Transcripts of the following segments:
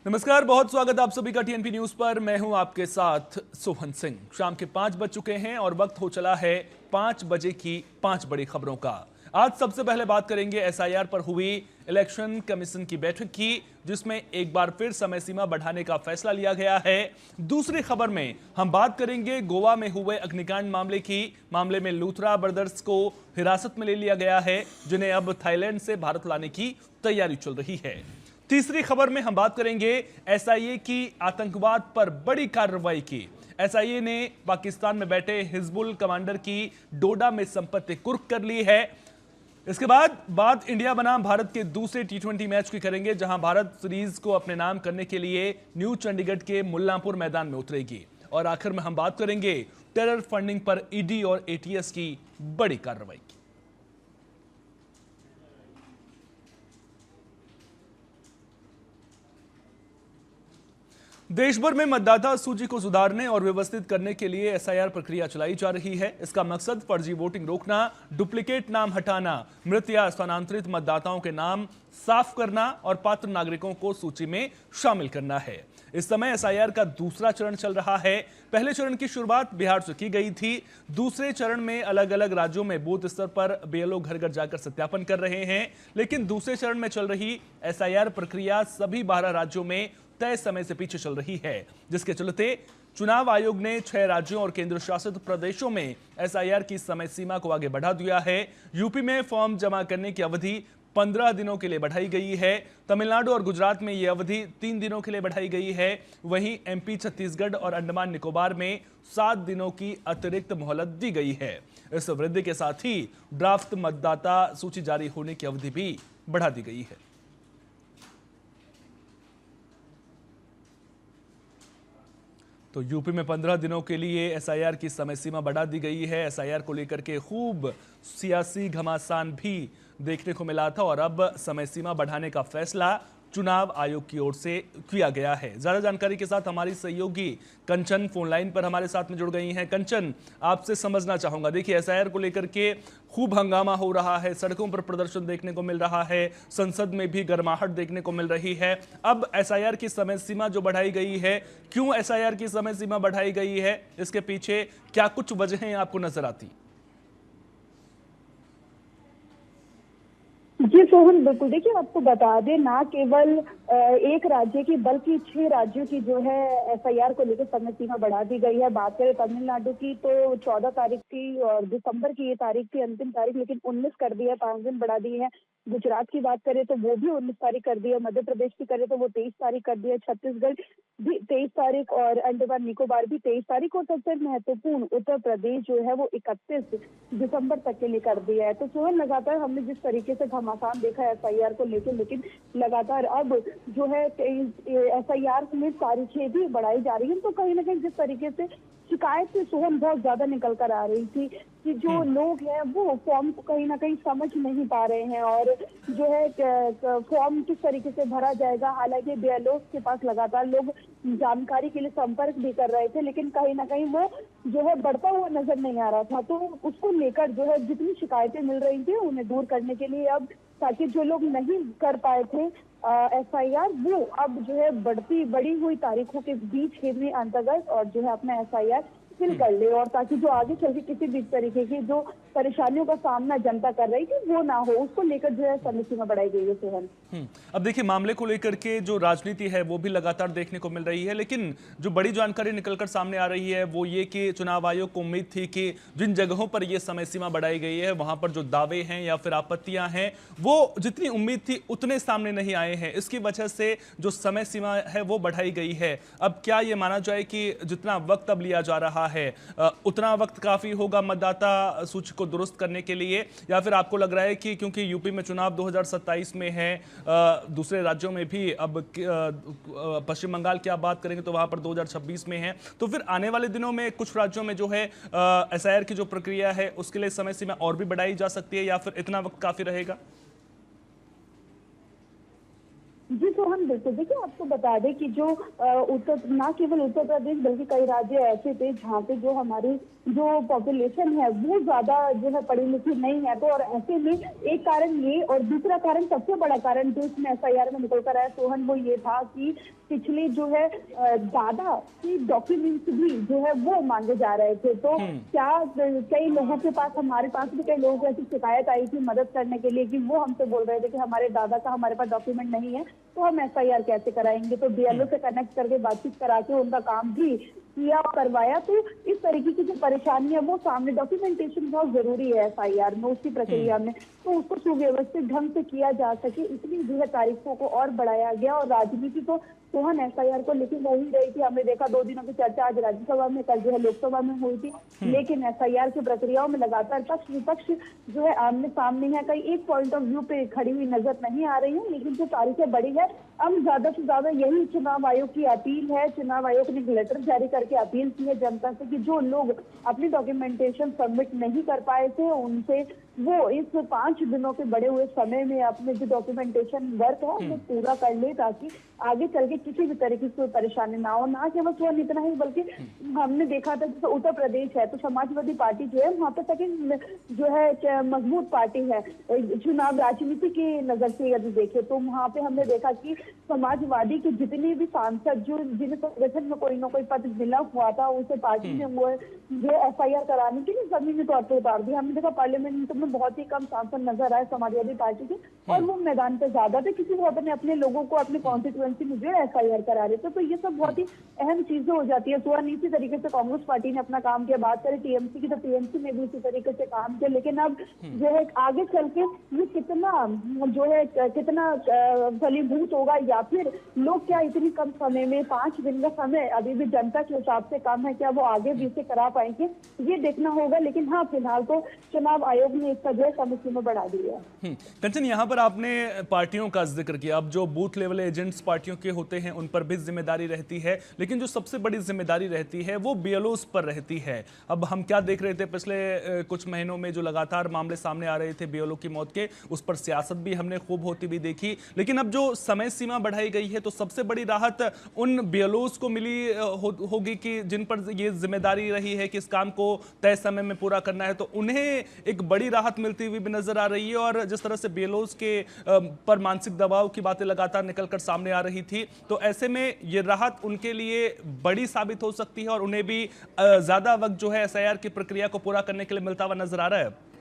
नमस्कार, बहुत स्वागत आप सभी का टीएनपी न्यूज पर। मैं हूं आपके साथ सोहन सिंह। शाम के 5 बज चुके हैं और वक्त हो चला है 5 बजे की 5 बड़ी खबरों का। आज सबसे पहले बात करेंगे एसआईआर पर हुई इलेक्शन कमीशन की बैठक की, जिसमें एक बार फिर समय सीमा बढ़ाने का फैसला लिया गया है। दूसरी खबर में हम बात करेंगे गोवा में हुए अग्निकांड मामले की। मामले में लूथरा ब्रदर्स को हिरासत में ले लिया गया है, जिन्हें अब थाईलैंड से भारत लाने की तैयारी चल रही है। तीसरी खबर में हम बात करेंगे एसआईए की आतंकवाद पर बड़ी कार्रवाई की। एसआईए ने पाकिस्तान में बैठे हिजबुल कमांडर की डोडा में संपत्ति कुर्क कर ली है। इसके बाद बात इंडिया बनाम भारत के दूसरे टी20 मैच की करेंगे, जहां भारत सीरीज को अपने नाम करने के लिए न्यू चंडीगढ़ के मुल्लांपुर मैदान में उतरेगी। और आखिर में हम बात करेंगे टेरर फंडिंग पर ईडी और एटीएस की बड़ी कार्रवाई की। देश भर में मतदाता सूची को सुधारने और व्यवस्थित करने के लिए एसआईआर प्रक्रिया चलाई जा रही है। इसका मकसद फर्जी वोटिंग रोकना, डुप्लीकेट नाम हटाना, मृत या स्थानांतरित मतदाताओं के नाम साफ करना और पात्र नागरिकों को सूची में शामिल करना है। इस समय एसआईआर का दूसरा चरण चल रहा है। पहले चरण की शुरुआत बिहार से की गई थी। दूसरे चरण में अलग अलग राज्यों में बूथ स्तर पर बीएलओ घर घर जाकर सत्यापन कर रहे हैं। लेकिन दूसरे चरण में चल रही एसआईआर प्रक्रिया सभी 12 राज्यों में तय समय से पीछे चल रही है, जिसके चलते चुनाव आयोग ने 6 राज्यों और केंद्र शासित प्रदेशों में एसआईआर की समय सीमा को आगे बढ़ा दिया है। यूपी में फॉर्म जमा करने की अवधि 15 दिनों के लिए बढ़ाई गई है। तमिलनाडु और गुजरात में यह अवधि 3 दिनों के लिए बढ़ाई गई है। वहीं एमपी, छत्तीसगढ़ और अंडमान निकोबार में 7 दिनों की अतिरिक्त मोहलत दी गई है। इस वृद्धि के साथ ही ड्राफ्ट मतदाता सूची जारी होने की अवधि भी बढ़ा दी गई है। तो यूपी में 15 दिनों के लिए एसआईआर की समय सीमा बढ़ा दी गई है। एसआईआर को लेकर के खूब सियासी घमासान भी देखने को मिला था और अब समय सीमा बढ़ाने का फैसला चुनाव आयोग की ओर से किया गया है। ज्यादा जानकारी के साथ हमारी सहयोगी कंचन फोन लाइन पर हमारे साथ में जुड़ गई हैं। कंचन, आपसे समझना चाहूंगा, देखिए एसआईआर को लेकर के खूब हंगामा हो रहा है, सड़कों पर प्रदर्शन देखने को मिल रहा है, संसद में भी गर्माहट देखने को मिल रही है। अब एसआईआर की समय सीमा जो बढ़ाई गई है, क्यों एसआईआर की समय सीमा बढ़ाई गई है, इसके पीछे क्या कुछ वजहें आपको नजर आती? जी सोहन, बिल्कुल। देखिए, आपको बता दें, ना केवल एक राज्य की बल्कि 6 राज्यों की जो है एफआईआर को लेकर समय सीमा बढ़ा दी गई है। बात करें तमिलनाडु की तो 14 तारीख थी और दिसंबर की ये तारीख थी, अंतिम तारीख, लेकिन 19 कर दी है, 5 दिन बढ़ा दी है। गुजरात की बात करें तो वो भी 19 तारीख कर दी है। मध्य प्रदेश की करें तो वो 23 तारीख कर दी है। छत्तीसगढ़ भी 23 तारीख और अंडमान निकोबार भी 23 तारीख और सबसे महत्वपूर्ण उत्तर प्रदेश जो है वो 31 दिसंबर तक के लिए कर दिया है। तो सोहन, लगातार हमने जिस तरीके से घमासान देखा है एफआईआर को लेकर, लेकिन लगातार अब जो है एफआईआर में तारीखें भी बढ़ाई जा रही है। तो कहीं ना कहीं जिस तरीके से शिकायतें सोहन बहुत ज्यादा निकल कर आ रही थी कि जो लोग हैं वो फॉर्म को कहीं ना कहीं समझ नहीं पा रहे हैं और जो है फॉर्म किस तरीके से भरा जाएगा। हालांकि बीएलओ के पास लगातार लोग जानकारी के लिए संपर्क भी कर रहे थे, लेकिन कहीं ना कहीं वो जो है बढ़ता हुआ नजर नहीं आ रहा था। तो उसको लेकर जो है जितनी शिकायतें मिल रही थी उन्हें दूर करने के लिए अब, ताकि जो लोग नहीं कर पाए थे एफआईआर, वो अब जो है बढ़ी हुई तारीखों के बीच के अंतर्गत और जो है अपना एफआईआर फिल कर ले, और ताकि जो आगे चल के किसी भी तरीके की जो परेशानियों का सामना जनता कर रही थी वो ना हो, उसको लेकर जो है समय सीमा बढ़ाई गई है। सोहन, अब देखिए मामले को लेकर के जो राजनीति है वो भी लगातार देखने को मिल रही है, लेकिन जो बड़ी जानकारी निकलकर सामने आ रही है वो ये कि चुनाव आयोग को उम्मीद थी कि जिन जगहों पर यह समय सीमा बढ़ाई गई है वहां पर जो दावे हैं या फिर आपत्तियां हैं वो जितनी उम्मीद थी उतने सामने नहीं आए हैं। इसकी वजह से जो समय सीमा है वो बढ़ाई गई है। अब क्या ये माना जाए कि जितना वक्त अब लिया जा रहा है उतना वक्त काफी होगा मतदाता सूची को दुरुस्त करने के लिए, या फिर आपको लग रहा है कि क्योंकि यूपी में चुनाव 2027 में है, दूसरे राज्यों में भी, अब पश्चिम बंगाल की आप बात करेंगे तो वहां पर 2026 में है, तो फिर आने वाले दिनों में कुछ राज्यों में जो है एसआईआर की जो प्रक्रिया है उसके लिए समय सीमा और भी बढ़ाई जा सकती है, या फिर इतना वक्त काफी रहेगा? जी सोहन, बिल्कुल। देखिए, आपको बता दें कि जो ना केवल उत्तर प्रदेश बल्कि कई राज्य ऐसे थे जहाँ पे जो हमारी जो पॉपुलेशन है वो ज्यादा जो है पढ़ी लिखी नहीं है। तो और ऐसे में एक कारण ये, और दूसरा कारण, सबसे बड़ा कारण जो इसमें एफआईआर में निकल कर आया सोहन, वो ये था कि पिछले जो है दादा के डॉक्यूमेंट्स भी जो है वो मांगे जा रहे थे। तो क्या कई लोगों के पास, हमारे पास भी कई लोगों को ऐसी शिकायत आई थी मदद करने के लिए कि वो हमसे बोल रहे थे कि हमारे दादा का हमारे पास डॉक्यूमेंट नहीं है तो हम एफआईआर कैसे कराएंगे। तो बीएलओ से कनेक्ट करके बातचीत करा के उनका काम भी किया, करवाया। तो इस तरीके की जो परेशानी है वो सामने, डॉक्यूमेंटेशन बहुत जरूरी है एफआईआर में, उसकी प्रक्रिया में, तो उसको सुव्यवस्थित ढंग से किया जा सके, इसलिए जो है तारीखों को और बढ़ाया गया। और राजनीति तो सोहन एफआईआर को लेकिन हो ही रही थी। हमने देखा 2 दिनों की चर्चा आज राज्यसभा में, कल जो है लोकसभा में हुई थी, लेकिन एफआईआर की प्रक्रियाओं में लगातार पक्ष विपक्ष जो है आमने सामने है। कई एक पॉइंट ऑफ व्यू पे खड़ी हुई नजर नहीं आ रही है, लेकिन जो तारीखें बढ़ी है, अब ज्यादा से ज्यादा यही चुनाव आयोग की अपील है। चुनाव आयोग ने एक लेटर जारी करके अपील की है जनता से कि जो लोग अपनी डॉक्यूमेंटेशन सबमिट नहीं कर पाए थे उनसे वो इस 5 दिनों के बढ़े हुए समय में अपने जो डॉक्यूमेंटेशन वर्क है वो पूरा कर ले, ताकि आगे चल के किसी भी तरीके से कोई परेशानी ना हो। ना केवल स्वयं इतना ही, बल्कि हमने देखा था जैसे उत्तर प्रदेश है तो समाजवादी पार्टी जो है वहाँ पे सेकंड जो है मजबूत पार्टी है चुनाव राजनीति की नजर से यदि देखे तो वहाँ पे हमने देखा कि समाजवादी के जितने भी सांसद जो जिन्हें संगठन में कोई ना कोई पद मिला हुआ था उसे पार्टी ने वो जो एफआईआर कराने के लिए जमीनी तौर पर उतार दिया। हमने देखा पार्लियामेंट में बहुत ही कम सांसद नजर आए समाजवादी पार्टी के, और वो मैदान पे ज्यादा थे, किसी वो अपने लोगों को अपने कॉन्स्टिट्यूएंसी में जो है एफआईआर करा रहे थे। तो ये सब बहुत ही अहम चीजें हो जाती है। तो इसी तरीके से कांग्रेस पार्टी ने अपना काम किया। बात करें टीएमसी की तो टीएमसी ने भी इसी तरीके से काम किया, लेकिन अब जो है आगे चल के ये कितना जो है कितना फलीभूत होगा, या फिर लोग क्या इतनी कम समय में 5 दिन का समय अभी भी जनता के हिसाब से काम है, क्या वो आगे भी इसे करा पाएंगे, ये देखना होगा। लेकिन हाँ, फिलहाल तो चुनाव आयोग ने इसका जो है समय सीमा बढ़ा दी है। कंचन, यहाँ पर आपने पार्टियों का जिक्र किया। अब जो बूथ लेवल एजेंट्स पार्टियों के होते हैं उन पर भी जिम्मेदारी रहती है, लेकिन जो सबसे बड़ी जिम्मेदारी रहती है वो बीएलओस पर रहती है। अब हम क्या देख रहे थे पिछले कुछ महीनों में, जो लगातार मामले सामने आ रहे थे बीएलओ की मौत के, उस पर सियासत भी हमने खूब होती भी देखी। लेकिन अब जो समय सीमा बढ़ाई गई है तो सबसे बड़ी राहत उन बीएलओस को मिली होगी कि जिन पर ये जिम्मेदारी रही है कि इस काम को तय समय में पूरा करना है, तो उन्हें एक बड़ी राहत मिलती हुई भी नजर आ रही है। और जिस तरह से बीएलओस के पर मानसिक दबाव की बातें लगातार निकलकर सामने आ रही थी, तो ऐसे में ये राहत उनके लिए बड़ी साबित हो सकती है और उन्हें भी ज्यादा वक्त जो है एसआईआर की प्रक्रिया को पूरा करने के लिए मिलता हुआ नजर आ रहा है।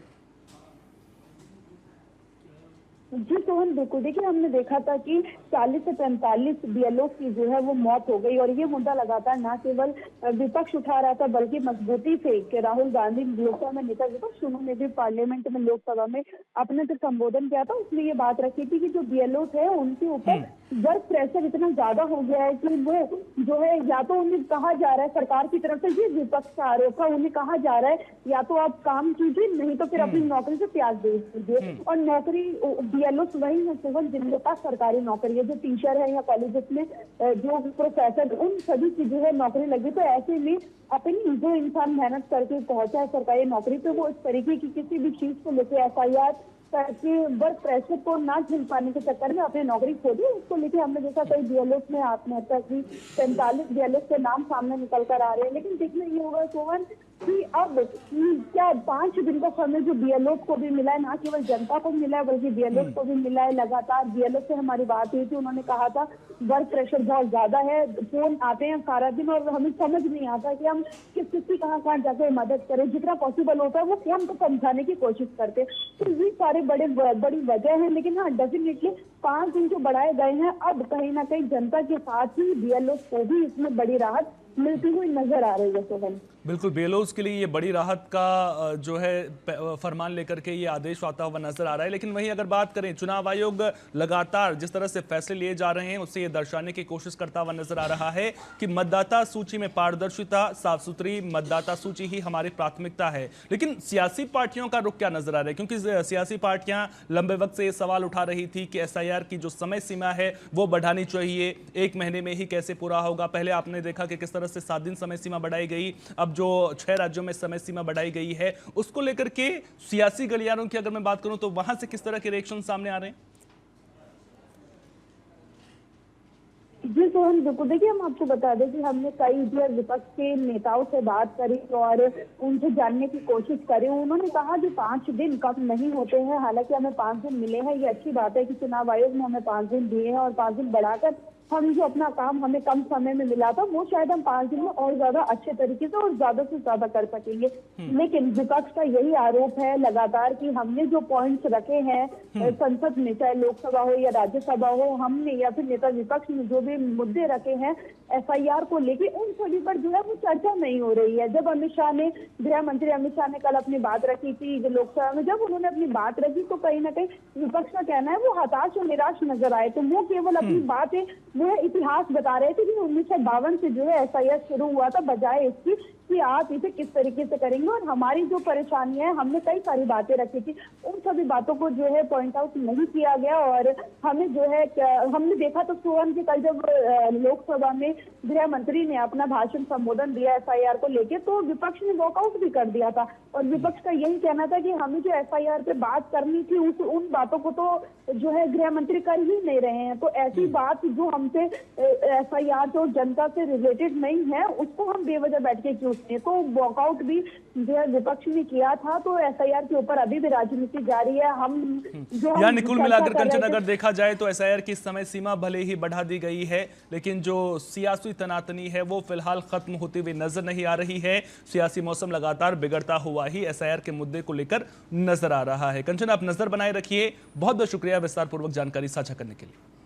जी सोहन, बिल्कुल। देखिए, हमने देखा था कि 40 से 45 बीएलओ की जो है वो मौत हो गई, और ये मुद्दा लगातार न केवल विपक्ष उठा रहा था बल्कि मजबूती से कि राहुल गांधी लोकसभा में नेता विपक्ष, उन्होंने भी पार्लियामेंट में लोकसभा में अपने जो संबोधन किया था उसमें ये बात रखी थी कि जो बीएलओ थे उनके ऊपर वर्क प्रेशर इतना ज्यादा हो गया है कि वो जो है, या तो उन्हें कहा जा रहा है सरकार की तरफ से, ये विपक्ष का आरोप है, उन्हें कहा जा रहा है या तो आप काम कीजिए, नहीं तो फिर अपनी नौकरी से त्याग दीजिए। और नौकरी बीएलओ वही है केवल जिनके पास सरकारी नौकरी है, जो टीचर है या कॉलेजेस में जो प्रोफेसर, उन सभी की जो है नौकरी लगी। तो ऐसे में अपनी जो इंसान मेहनत करके पहुंचा है सरकारी नौकरी पे, वो इस तरीके की किसी भी चीज को लेकर एफआईआर करके वर्क प्रेशर को ना झेल पाने के चक्कर में अपनी नौकरी खो दी। उसको लेकर हमने देखा कई बीएलओस ने आत्महत्या की, 45 बीएलओस के नाम सामने निकल कर आ रहे हैं। लेकिन देखना ये होगा सोहन कि अब क्या 5 दिन का समय जो बीएलओ को भी मिला है, ना केवल जनता को मिला है बल्कि बीएलओ को भी मिला है। लगातार बीएलओ से हमारी बात हुई थी, उन्होंने कहा था वर्क प्रेशर बहुत ज्यादा है, फोन आते हैं सारा दिन और हमें समझ नहीं आता कि हम किसकी कहाँ जाकर मदद करें। जितना पॉसिबल होता है वो हमको समझाने की कोशिश करते। तो ये सारे बड़ी वजह है। लेकिन हाँ, डेफिनेटली 5 दिन जो बढ़ाए गए हैं, अब कहीं ना कहीं जनता के साथ ही बीएलओ को भी इसमें बड़ी राहत मिलती हुई नजर आ रही है सोहन। बिल्कुल, बीएलओस के लिए ये बड़ी राहत का जो है फरमान लेकर के ये आदेश आता हुआ नजर आ रहा है। लेकिन वहीं अगर बात करें, चुनाव आयोग लगातार जिस तरह से फैसले लिए जा रहे हैं उससे ये दर्शाने की कोशिश करता हुआ नजर आ रहा है कि मतदाता सूची में पारदर्शिता, साफ सुथरी मतदाता सूची ही हमारी प्राथमिकता है। लेकिन सियासी पार्टियों का रुख क्या नजर आ रहा है? क्योंकि सियासी पार्टियां लंबे वक्त से ये सवाल उठा रही थी कि एसआईआर की जो समय सीमा है वो बढ़ानी चाहिए, 1 महीने में ही कैसे पूरा होगा। पहले आपने देखा कि किस तरह से 7 दिन समय सीमा बढ़ाई गई, अब जो 6 राज्यों में समय सीमा बढ़ाई गई है, उसको लेकर के सियासी गलियारों की अगर मैं बात करूं तो वहां से किस तरह के रिएक्शन सामने आ रहे हैं? जी सोहन, बिल्कुल। देखिए, हम आपको बता दें कि हमने कई जो विपक्ष के नेताओं से बात करी और उनसे जानने की कोशिश करी। उन्होंने कहा कि 5 दिन कम नहीं होते हैं। हालांकि हमें 5 दिन मिले हैं, ये अच्छी बात है कि चुनाव आयोग ने हमें 5 दिन दिए हैं और 5 दिन बढ़ाकर हम जो अपना काम हमें कम समय में मिला था वो शायद हम 5 दिन में और ज्यादा अच्छे तरीके से और ज्यादा से ज्यादा कर सकेंगे। लेकिन विपक्ष का यही आरोप है लगातार कि हमने जो पॉइंट्स रखे हैं संसद में, चाहे लोकसभा हो या राज्यसभा हो, हमने या फिर नेता विपक्ष ने जो भी मुद्दे रखे हैं एफआईआर को लेके, उन सभी पर जो है वो चर्चा नहीं हो रही है। जब अमित शाह ने, गृह मंत्री अमित शाह ने कल अपनी बात रखी थी लोकसभा में, जब उन्होंने अपनी बात रखी तो कहीं ना कहीं विपक्ष का कहना है वो हताश और निराश नजर आए। तो वो केवल अपनी बातें, वो है इतिहास बता रहे थे कि 1952 से जो है एफआईआर शुरू हुआ था, बजाय इसकी कि आप इसे किस तरीके से करेंगे। और हमारी जो परेशानियां हैं, हमने कई सारी बातें रखी थी, उन सभी बातों को जो है पॉइंट आउट नहीं किया गया। और हमें जो है हमने देखा तो सोहन के कल जब लोकसभा में गृह मंत्री ने अपना भाषण संबोधन दिया एफआईआर को लेकर, तो विपक्ष ने वॉकआउट भी कर दिया था। और विपक्ष का यही कहना था कि हमें जो एफआईआर पे बात करनी थी उन बातों को तो जो है गृह मंत्री कर ही नहीं रहे हैं। तो ऐसी बात जो हमसे एफआईआर जो जनता से रिलेटेड नहीं है उसको हम बेवजह बैठ के क्यों, तो वॉकआउट भी जो है विपक्ष ने किया था। तो एसआईआर के ऊपर अभी भी राजनीति जारी है। हम जो यानी कुल मिलाकर कंचन अगर देखा जाए तो एसआईआर की समय सीमा भले ही बढ़ा दी गई है, लेकिन जो सियासी तनातनी है वो फिलहाल खत्म होती हुई नजर नहीं आ रही है। सियासी मौसम लगातार बिगड़ता हुआ ही एसआईआर के मुद्दे को लेकर नजर आ रहा है। कंचन, आप नजर बनाए रखिए। बहुत बहुत शुक्रिया विस्तारपूर्वक जानकारी साझा करने के लिए।